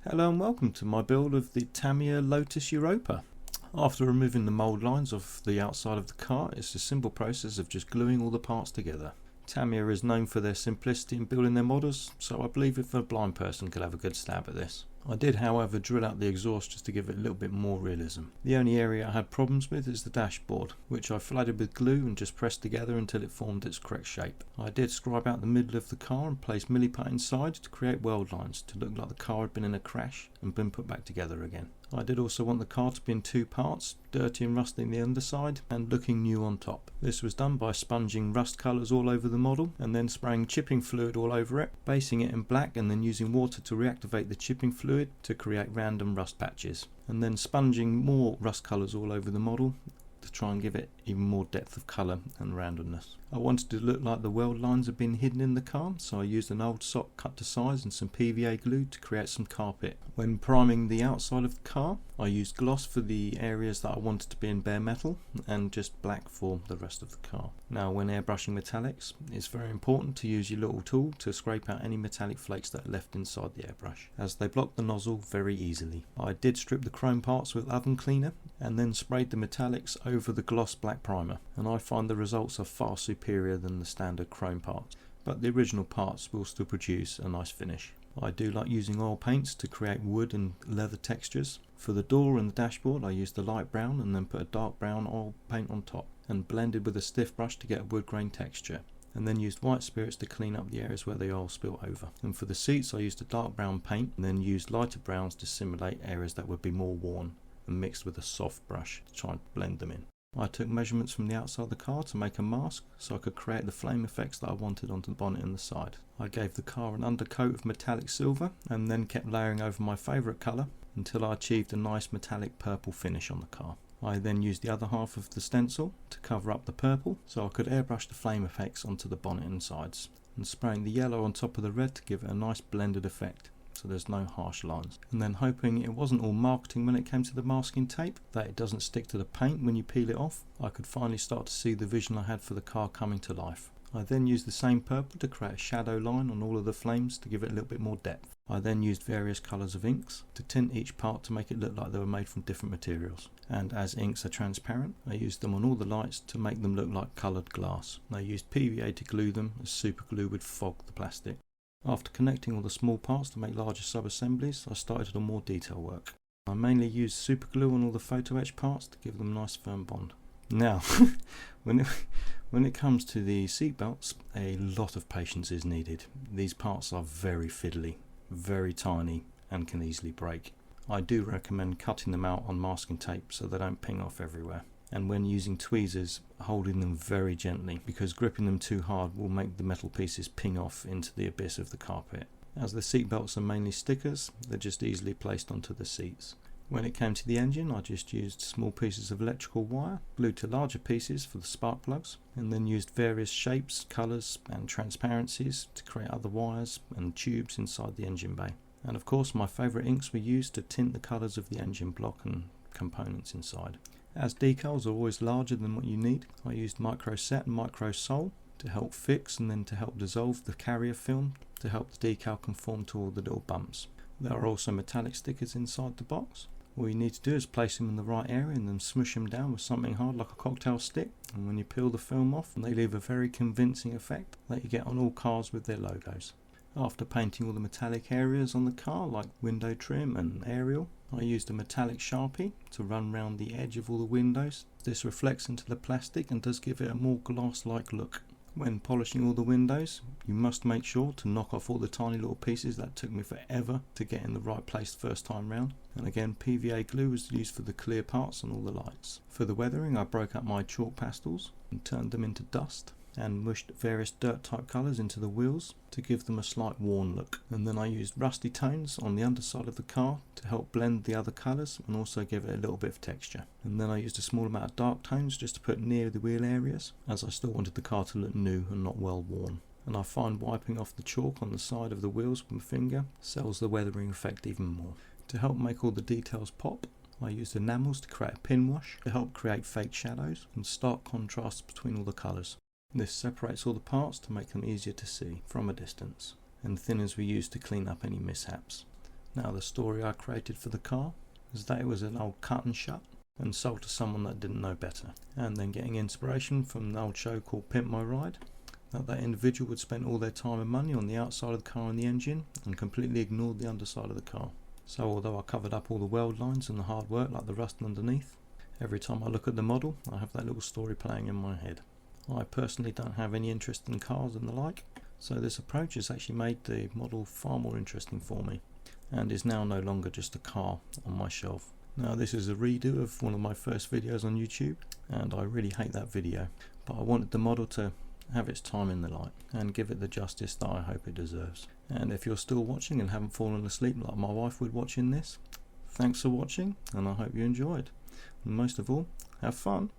Hello and welcome to my build of the Tamiya Lotus Europa. After removing the mould lines off the outside of the car, it's a simple process of just gluing all the parts together. Tamiya is known for their simplicity in building their models, so I believe if a blind person could have a good stab at this. I did however drill out the exhaust just to give it a little bit more realism. The only area I had problems with is the dashboard, which I flooded with glue and just pressed together until it formed its correct shape. I did scribe out the middle of the car and place milliput inside to create weld lines to look like the car had been in a crash and been put back together again. I did also want the car to be in two parts, dirty and rusty on the underside and looking new on top. This was done by sponging rust colours all over the model and then spraying chipping fluid all over it, basing it in black and then using water to reactivate the chipping fluid to create random rust patches, and then sponging more rust colours all over the model to try and give it even more depth of colour and randomness. I wanted to look like the weld lines had been hidden in the car, so I used an old sock cut to size and some PVA glue to create some carpet. When priming the outside of the car, I used gloss for the areas that I wanted to be in bare metal and just black for the rest of the car. Now when airbrushing metallics, it's very important to use your little tool to scrape out any metallic flakes that are left inside the airbrush, as they block the nozzle very easily. I did strip the chrome parts with oven cleaner and then sprayed the metallics over the gloss black primer, and I find the results are far superior than the standard chrome parts, but the original parts will still produce a nice finish. I do like using oil paints to create wood and leather textures. For the door and the dashboard I used the light brown and then put a dark brown oil paint on top and blended with a stiff brush to get a wood grain texture, and then used white spirits to clean up the areas where the oil spilled over. And for the seats I used a dark brown paint and then used lighter browns to simulate areas that would be more worn and mixed with a soft brush to try and blend them in. I took measurements from the outside of the car to make a mask so I could create the flame effects that I wanted onto the bonnet and the side. I gave the car an undercoat of metallic silver and then kept layering over my favourite colour until I achieved a nice metallic purple finish on the car. I then used the other half of the stencil to cover up the purple so I could airbrush the flame effects onto the bonnet and sides, and spraying the yellow on top of the red to give it a nice blended effect, so there's no harsh lines, and then hoping it wasn't all marketing when it came to the masking tape, that it doesn't stick to the paint when you peel it off. I could finally start to see the vision I had for the car coming to life. I then used the same purple to create a shadow line on all of the flames to give it a little bit more depth. I then used various colours of inks to tint each part to make it look like they were made from different materials, and as inks are transparent I used them on all the lights to make them look like coloured glass. I used PVA to glue them as super glue would fog the plastic. After connecting all the small parts to make larger sub-assemblies, I started on more detail work. I mainly used super glue on all the photo etch parts to give them a nice firm bond. Now, when it comes to the seat belts, a lot of patience is needed. These parts are very fiddly, very tiny and can easily break. I do recommend cutting them out on masking tape so they don't ping off everywhere, and when using tweezers, holding them very gently, because gripping them too hard will make the metal pieces ping off into the abyss of the carpet. As the seat belts are mainly stickers, they're just easily placed onto the seats. When it came to the engine, I just used small pieces of electrical wire, glued to larger pieces for the spark plugs, and then used various shapes, colours and transparencies to create other wires and tubes inside the engine bay. And of course my favourite inks were used to tint the colours of the engine block and components inside. As decals are always larger than what you need, I used micro set and micro sol to help fix and then to help dissolve the carrier film to help the decal conform to all the little bumps. There are also metallic stickers inside the box. All you need to do is place them in the right area and then smush them down with something hard like a cocktail stick, and when you peel the film off they leave a very convincing effect that you get on all cars with their logos. After painting all the metallic areas on the car like window trim and aerial, I used a metallic sharpie to run round the edge of all the windows. This reflects into the plastic and does give it a more glass-like look. When polishing all the windows, you must make sure to knock off all the tiny little pieces that took me forever to get in the right place the first time round. And again, PVA glue was used for the clear parts on all the lights. For the weathering, I broke up my chalk pastels and turned them into dust, and mushed various dirt type colours into the wheels to give them a slight worn look. And then I used rusty tones on the underside of the car to help blend the other colours and also give it a little bit of texture. And then I used a small amount of dark tones just to put near the wheel areas, as I still wanted the car to look new and not well worn. And I find wiping off the chalk on the side of the wheels with my finger sells the weathering effect even more. To help make all the details pop, I used enamels to create a pin wash to help create fake shadows and stark contrasts between all the colours. This separates all the parts to make them easier to see from a distance, and thinners were used to clean up any mishaps. Now the story I created for the car is that it was an old cut and shut and sold to someone that didn't know better, and then getting inspiration from an old show called Pimp My Ride, that individual would spend all their time and money on the outside of the car and the engine and completely ignored the underside of the car. So although I covered up all the weld lines and the hard work like the rust underneath, every time I look at the model I have that little story playing in my head. I personally don't have any interest in cars and the like, so this approach has actually made the model far more interesting for me, and is now no longer just a car on my shelf. Now this is a redo of one of my first videos on YouTube, and I really hate that video, but I wanted the model to have its time in the light and give it the justice that I hope it deserves. And if you're still watching and haven't fallen asleep like my wife would watching this, thanks for watching, and I hope you enjoyed. And most of all, have fun.